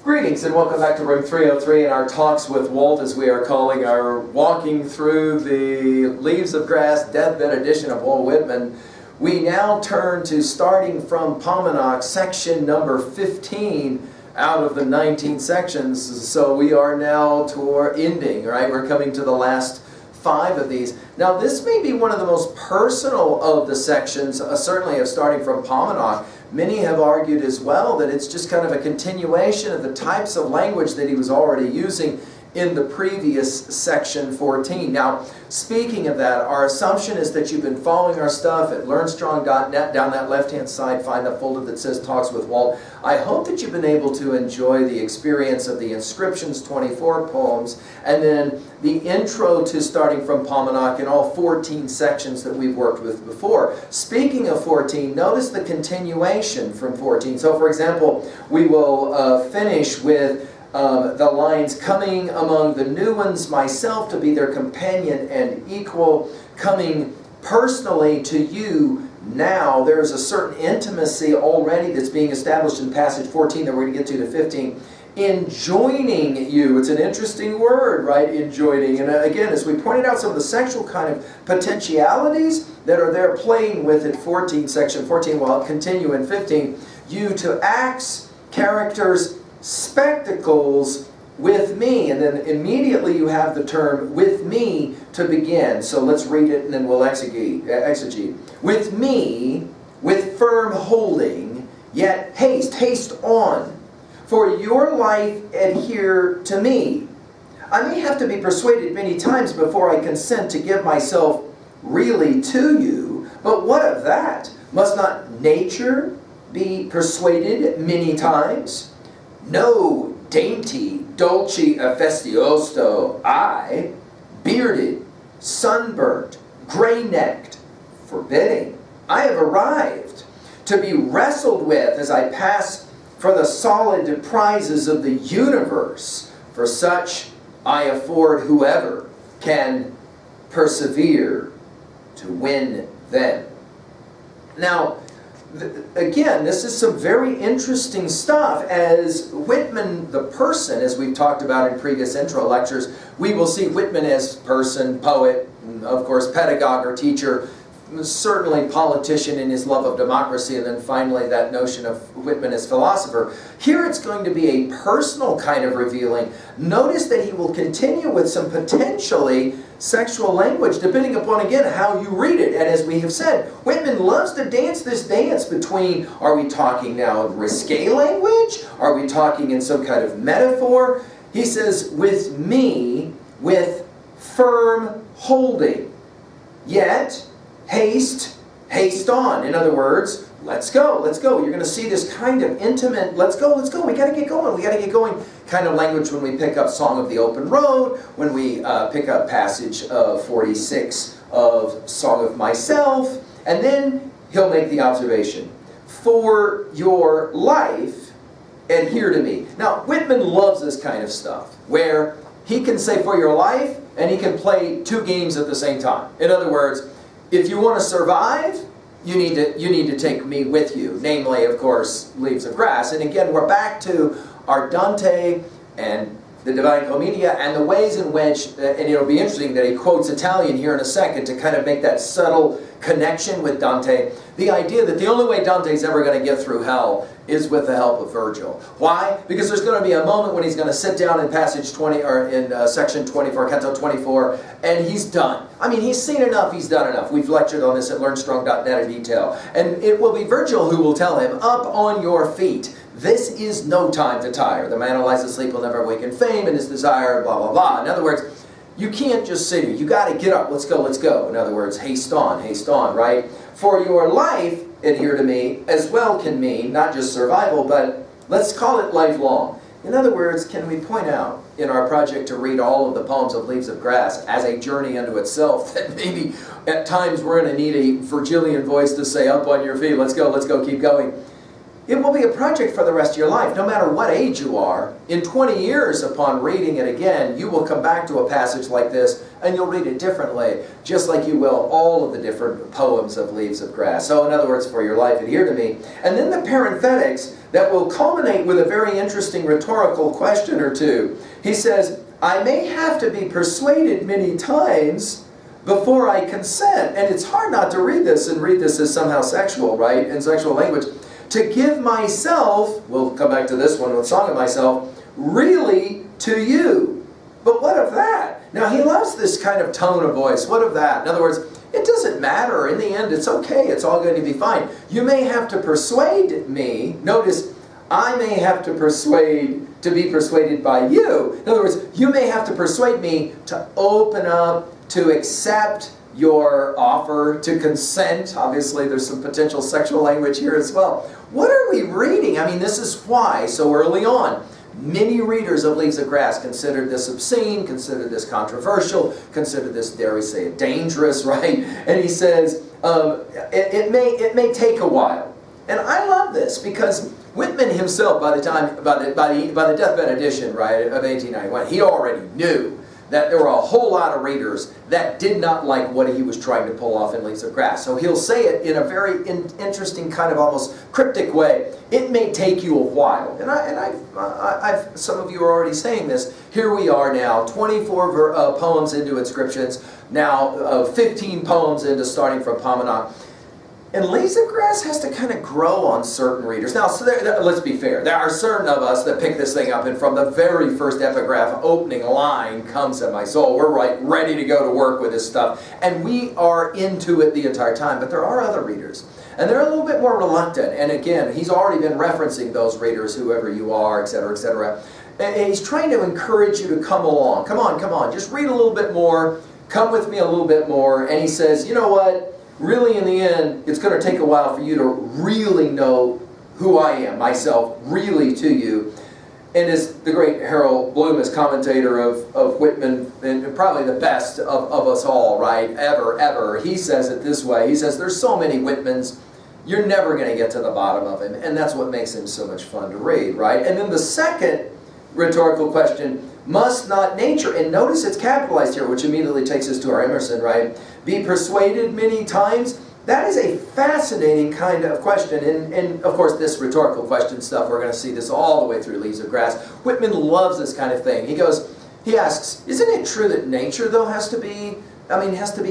Greetings and welcome back to room 303 and our talks with Walt, as we are calling our walking through the Leaves of Grass deathbed edition of Walt Whitman. We now turn to starting from Paumanok, section number 15 out of the 19 sections. So we are now toward ending, right? We're coming to the last 5 of these. Now this may be one of the most personal of the sections, certainly of starting from Paumanok. Many have argued as well that it's just kind of a continuation of the types of language that he was already using in the previous section 14. Now, speaking of that, our assumption is that you've been following our stuff at learnstrong.net. Down that left-hand side, find the folder that says Talks with Walt. I hope that you've been able to enjoy the experience of the Inscriptions 24 poems, and then the intro to starting from Paumanok in all 14 sections that we've worked with before. Speaking of 14, notice the continuation from 14. So, for example, we will finish with the lines, coming among the new ones myself to be their companion and equal, coming personally to you now. There's a certain intimacy already that's being established in passage 14 that we're going to get to 15. Enjoining you. It's an interesting word, right? Enjoining. And again, as we pointed out, some of the sexual kind of potentialities that are there playing with it, 14, section 14, well, I'll continue in 15. You to acts, characters, spectacles with me, and then immediately you have the term with me to begin. So let's read it and then we'll exegete. With me, with firm holding, yet haste on. For your life adhere to me. I may have to be persuaded many times before I consent to give myself really to you, but what of that? Must not nature be persuaded many times? No dainty, dolce festioso, I, bearded, sunburnt, gray-necked, forbidding. I have arrived to be wrestled with as I pass for the solid prizes of the universe. For such I afford whoever can persevere to win them. Now, again, this is some very interesting stuff. As Whitman, the person, as we've talked about in previous intro lectures, we will see Whitman as person, poet, and of course pedagogue or teacher, certainly politician in his love of democracy, and then finally that notion of Whitman as philosopher. Here it's going to be a personal kind of revealing. Notice that he will continue with some potentially sexual language, depending upon, again, how you read it. And as we have said, Whitman loves to dance this dance between, are we talking now risque language? Are we talking in some kind of metaphor? He says, with me, with firm holding, yet haste on. In other words, let's go. You're going to see this kind of intimate, let's go, we got to get going kind of language when we pick up Song of the Open Road, when we pick up passage 46 of Song of Myself, and then he'll make the observation, for your life, adhere to me. Now, Whitman loves this kind of stuff, where he can say for your life, and he can play 2 games at the same time. In other words, if you want to survive, you need to take me with you. Namely, of course, Leaves of Grass. And again, we're back to our Dante and the Divine Commedia and the ways in which, and it'll be interesting that he quotes Italian here in a second to kind of make that subtle connection with Dante. The idea that the only way Dante's ever going to get through hell is with the help of Virgil. Why? Because there's going to be a moment when he's going to sit down in passage 20, or in section 24, canto 24, and he's done. I mean, he's seen enough, he's done enough. We've lectured on this at learnstrong.net in detail. And it will be Virgil who will tell him, up on your feet. This is no time to tire. The man who lies asleep will never awaken fame, and his desire, blah, blah, blah. In other words, you can't just sit here. You got to get up. Let's go. In other words, haste on, right? For your life, adhere to me, as well can mean not just survival, but let's call it lifelong. In other words, can we point out in our project to read all of the poems of Leaves of Grass as a journey unto itself, that maybe at times we're going to need a Virgilian voice to say, up on your feet, let's go, keep going. it will be a project for the rest of your life, no matter what age you are. In 20 years upon reading it again, you will come back to a passage like this and you'll read it differently, just like you will all of the different poems of Leaves of Grass. So in other words, for your life, adhere to me. And then the parenthetics that will culminate with a very interesting rhetorical question or two. He says, I may have to be persuaded many times before I consent. And it's hard not to read this and read this as somehow sexual, right? In sexual language. To give myself, we'll come back to this one with Song of Myself, really to you. But what of that? Now he loves this kind of tone of voice. What of that? In other words, it doesn't matter. In the end, it's okay. It's all going to be fine. You may have to persuade me. Notice, I may have to be persuaded by you. In other words, you may have to persuade me to open up, to accept your offer, to consent. Obviously, there's some potential sexual language here as well. What are we reading? I mean, this is why, so early on, many readers of Leaves of Grass considered this obscene, considered this controversial, considered this, dare we say it, dangerous, right? And he says, it may take a while. And I love this because Whitman himself, by the deathbed edition, right, of 1891, he already knew that there were a whole lot of readers that did not like what he was trying to pull off in Leaves of Grass. So he'll say it in a very interesting kind of almost cryptic way. It may take you a while. And I've some of you are already saying this. Here we are now, 24 poems into inscriptions, now 15 poems into starting from Paumanok. And Leaves of Grass has to kind of grow on certain readers. Now, so let's be fair. There are certain of us that pick this thing up, and from the very first epigraph opening line comes at my soul. We're ready to go to work with this stuff. And we are into it the entire time. But there are other readers. And they're a little bit more reluctant. And again, he's already been referencing those readers, whoever you are, etc., etc. And he's trying to encourage you to come along. Come on, come on. Just read a little bit more. Come with me a little bit more. And he says, you know what? Really, in the end, it's going to take a while for you to really know who I am, myself, really to you. And as the great Harold Bloom, as commentator of Whitman, and probably the best of us all, right, ever, he says it this way. He says, there's so many Whitmans, you're never going to get to the bottom of him. And that's what makes him so much fun to read, right? And then the second rhetorical question, must not nature, and notice it's capitalized here, which immediately takes us to our Emerson, right? Be persuaded many times? That is a fascinating kind of question. And of course, this rhetorical question stuff, we're going to see this all the way through Leaves of Grass. Whitman loves this kind of thing. He asks, isn't it true that nature, though, has to be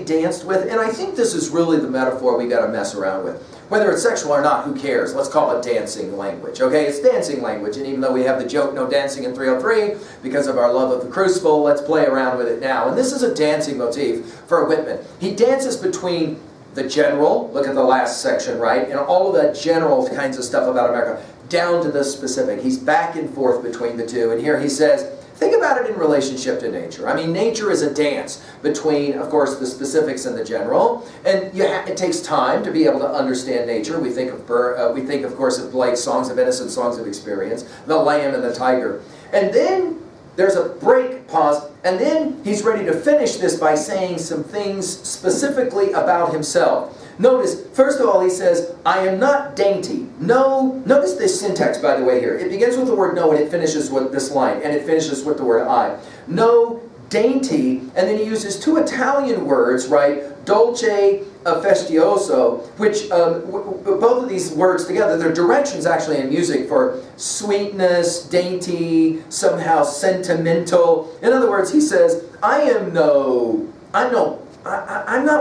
danced with? And I think this is really the metaphor we got to mess around with. Whether it's sexual or not, who cares? Let's call it dancing language, okay? It's dancing language, and even though we have the joke, no dancing in 303, because of our love of the crucible, let's play around with it now. And this is a dancing motif for Whitman. He dances between the general, look at the last section, right? And all of that general kinds of stuff about America, down to the specific. He's back and forth between the two. And here he says, think about it in relationship to nature. I mean, nature is a dance between, of course, the specifics and the general. And it takes time to be able to understand nature. We think, of course, of Blake's Songs of Innocence, Songs of Experience, the lamb and the tiger. And then there's a break, pause, and then he's ready to finish this by saying some things specifically about himself. Notice, first of all, he says, I am not dainty. No, notice this syntax, by the way, here. It begins with the word no, and it finishes with this line, and it finishes with the word I. No, dainty, and then he uses two Italian words, right? Dolce festioso, which both of these words together, they're directions actually in music for sweetness, dainty, somehow sentimental. In other words, he says, I'm not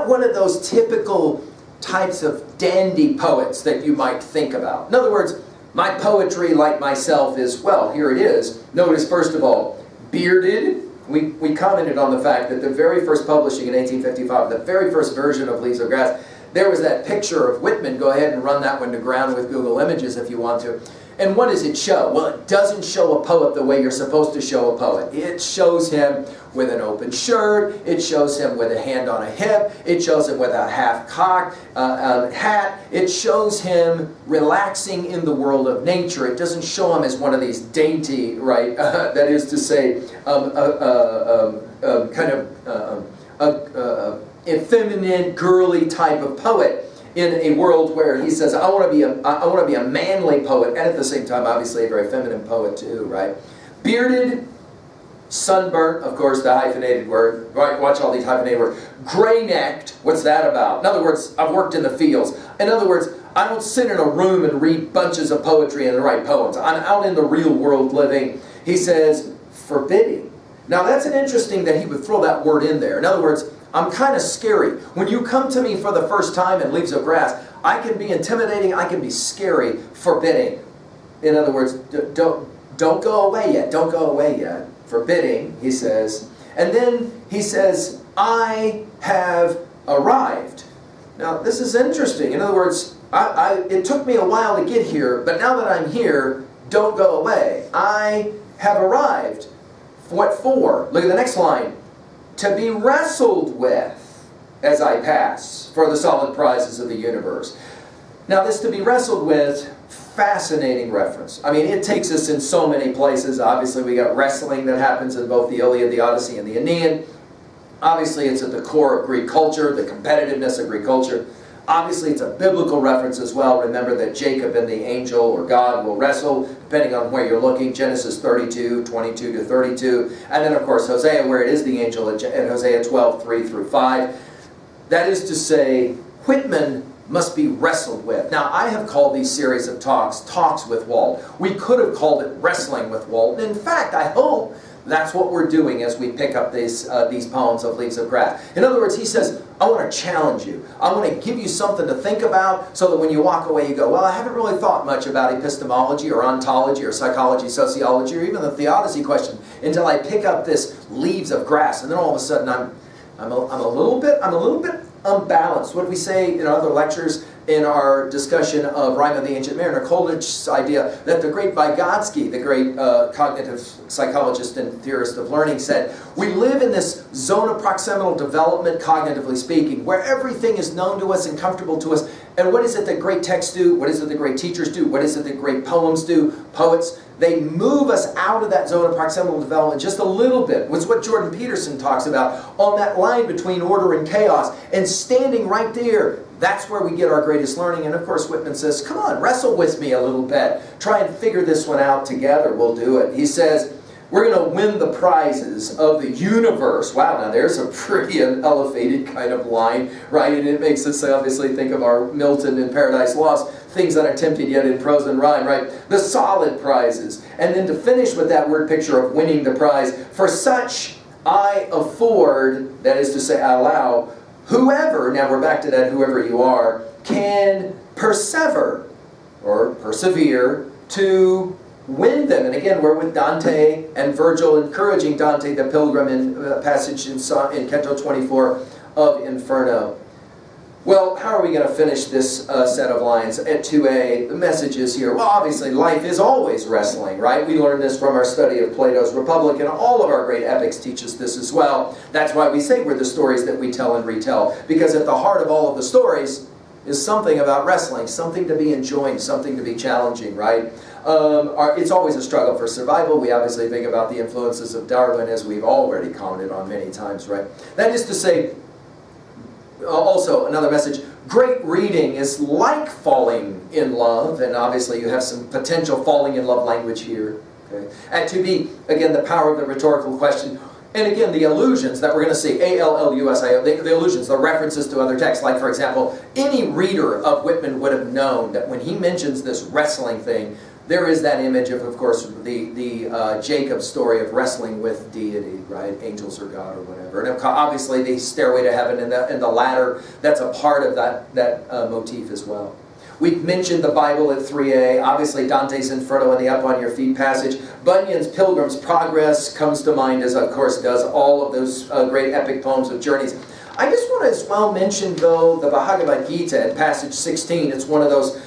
one of those typical types of dandy poets that you might think about. In other words, my poetry, like myself, is, well, here it is. Notice, first of all, bearded. We commented on the fact that the very first publishing in 1855, the very first version of Leaves of Grass, there was that picture of Whitman. Go ahead and run that one to ground with Google Images if you want to. And what does it show? Well, it doesn't show a poet the way you're supposed to show a poet. It shows him with an open shirt. It shows him with a hand on a hip. It shows him with a half-cocked hat. It shows him relaxing in the world of nature. It doesn't show him as one of these dainty, right, that is to say, kind of effeminate, girly type of poet. in a world where he says, I want to be a manly poet, and at the same time, obviously, a very feminine poet too, right? Bearded, sunburnt, of course, the hyphenated word. Right? Watch all these hyphenated words. Gray-necked, what's that about? In other words, I've worked in the fields. In other words, I don't sit in a room and read bunches of poetry and write poems. I'm out in the real world living. He says, forbidding. Now that's an interesting that he would throw that word in there. In other words, I'm kind of scary. When you come to me for the first time in Leaves of Grass, I can be intimidating, I can be scary, forbidding. In other words, don't go away yet, don't go away yet. Forbidding, he says. And then he says, I have arrived. Now this is interesting. In other words, it took me a while to get here, but now that I'm here, don't go away. I have arrived. What for? Look at the next line. To be wrestled with as I pass for the solid prizes of the universe. Now this to be wrestled with, fascinating reference. I mean, it takes us in so many places. Obviously, we got wrestling that happens in both the Iliad, the Odyssey, and the Aeneid. Obviously, it's at the core of Greek culture, the competitiveness of Greek culture. Obviously, it's a biblical reference as well. Remember that Jacob and the angel or God will wrestle, depending on where you're looking. Genesis 32, 22 to 32. And then, of course, Hosea, where it is the angel, at Hosea 12, 3 through 5. That is to say, Whitman must be wrestled with. Now, I have called these series of talks with Walt. We could have called it Wrestling with Walt. And in fact, I hope that's what we're doing as we pick up these poems of Leaves of Grass. In other words, he says, I want to challenge you. I want to give you something to think about so that when you walk away you go, well, I haven't really thought much about epistemology or ontology or psychology, sociology, or even the theodicy question until I pick up this Leaves of Grass. And then all of a sudden I'm a little bit unbalanced. What do we say in other lectures in our discussion of Rime of the Ancient Mariner? Coleridge's idea that the great Vygotsky, the great cognitive psychologist and theorist of learning, said, we live in this zone of proximal development, cognitively speaking, where everything is known to us and comfortable to us. And what is it that great texts do? What is it that great teachers do? What is it that great poems do? Poets, they move us out of that zone of proximal development just a little bit. It's what Jordan Peterson talks about on that line between order and chaos. And standing right there, that's where we get our greatest learning. And of course, Whitman says, come on, wrestle with me a little bit. Try and figure this one out together. We'll do it. He says, we're going to win the prizes of the universe. Wow, now there's a pretty elevated kind of line, right? And it makes us obviously think of our Milton and Paradise Lost, things unattempted yet in prose and rhyme, right? The solid prizes. And then to finish with that word picture of winning the prize, for such I afford, that is to say, I allow, whoever, now we're back to that whoever you are, can persevere, or persevere, to win them. And again, we're with Dante and Virgil encouraging Dante the Pilgrim in passage in Canto 24 of Inferno. Well, how are we going to finish this set of lines at 2a? The message is here. Well, obviously, life is always wrestling, right? We learned this from our study of Plato's Republic, and all of our great epics teach us this as well. That's why we say we're the stories that we tell and retell, because at the heart of all of the stories is something about wrestling, something to be enjoying, something to be challenging, right? It's always a struggle for survival. We obviously think about the influences of Darwin, as we've already commented on many times, right? That is to say, also another message, great reading is like falling in love, and obviously you have some potential falling in love language here. Okay? And to be, again, the power of the rhetorical question. And again, the allusions that we're going to see, A-L-L-U-S-I-O, the allusions, the references to other texts. Like, for example, any reader of Whitman would have known that when he mentions this wrestling thing, there is that image of course, the Jacob story of wrestling with deity, right? Angels or God or whatever. And obviously the Stairway to Heaven and the ladder, that's a part of that motif as well. We've mentioned the Bible at 3a, obviously Dante's Inferno and the Up on Your Feet passage. Bunyan's Pilgrim's Progress comes to mind, as of course does all of those great epic poems of journeys. I just want to as well mention, though, the Bhagavad Gita at passage 16. It's one of those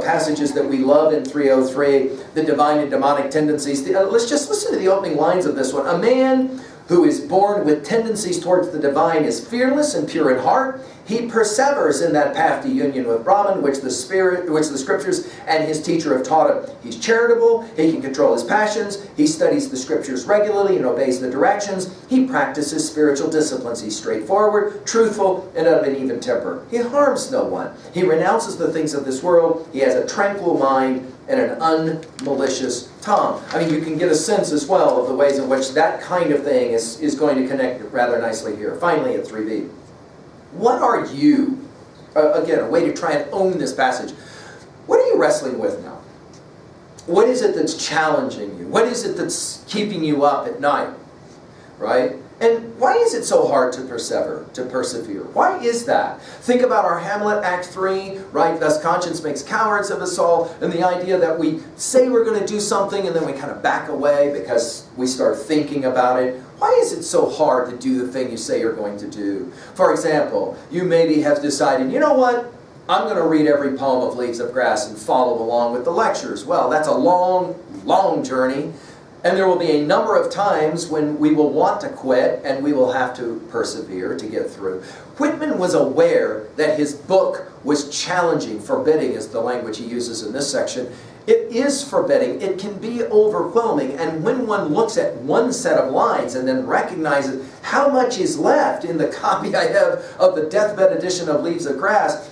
passages that we love in 303, the divine and demonic tendencies. Let's just listen to the opening lines of this one. A man who is born with tendencies towards the divine, is fearless and pure in heart. He persevers in that path to union with Brahman, which the scriptures and his teacher have taught him. He's charitable, he can control his passions, he studies the scriptures regularly and obeys the directions, he practices spiritual disciplines, he's straightforward, truthful, and of an even temper. He harms no one. He renounces the things of this world, he has a tranquil mind and an unmalicious tongue. I mean, you can get a sense as well of the ways in which that kind of thing is going to connect rather nicely here. Finally, at 3b. What are you, again, a way to try and own this passage, what are you wrestling with now? What is it that's challenging you? What is it that's keeping you up at night? Right? And why is it so hard to persevere? Why is that? Think about our Hamlet, Act 3, right? Thus conscience makes cowards of us all, and the idea that we say we're going to do something and then we kind of back away because we start thinking about it. Why is it so hard to do the thing you say you're going to do? For example, you maybe have decided, you know what? I'm going to read every poem of Leaves of Grass and follow along with the lectures. Well, that's a long, long journey. And there will be a number of times when we will want to quit and we will have to persevere to get through. Whitman was aware that his book was challenging. Forbidding is the language he uses in this section. It is forbidding. It can be overwhelming. And when one looks at one set of lines and then recognizes how much is left in the copy I have of the deathbed edition of Leaves of Grass,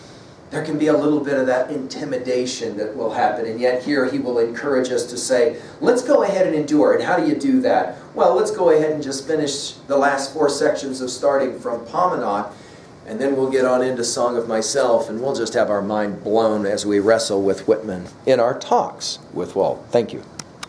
there can be a little bit of that intimidation that will happen. And yet here he will encourage us to say, let's go ahead and endure. And how do you do that? Well, let's go ahead and just finish the last 4 sections of starting from Paumanok, and then we'll get on into Song of Myself, and we'll just have our mind blown as we wrestle with Whitman in our talks with Walt. Thank you.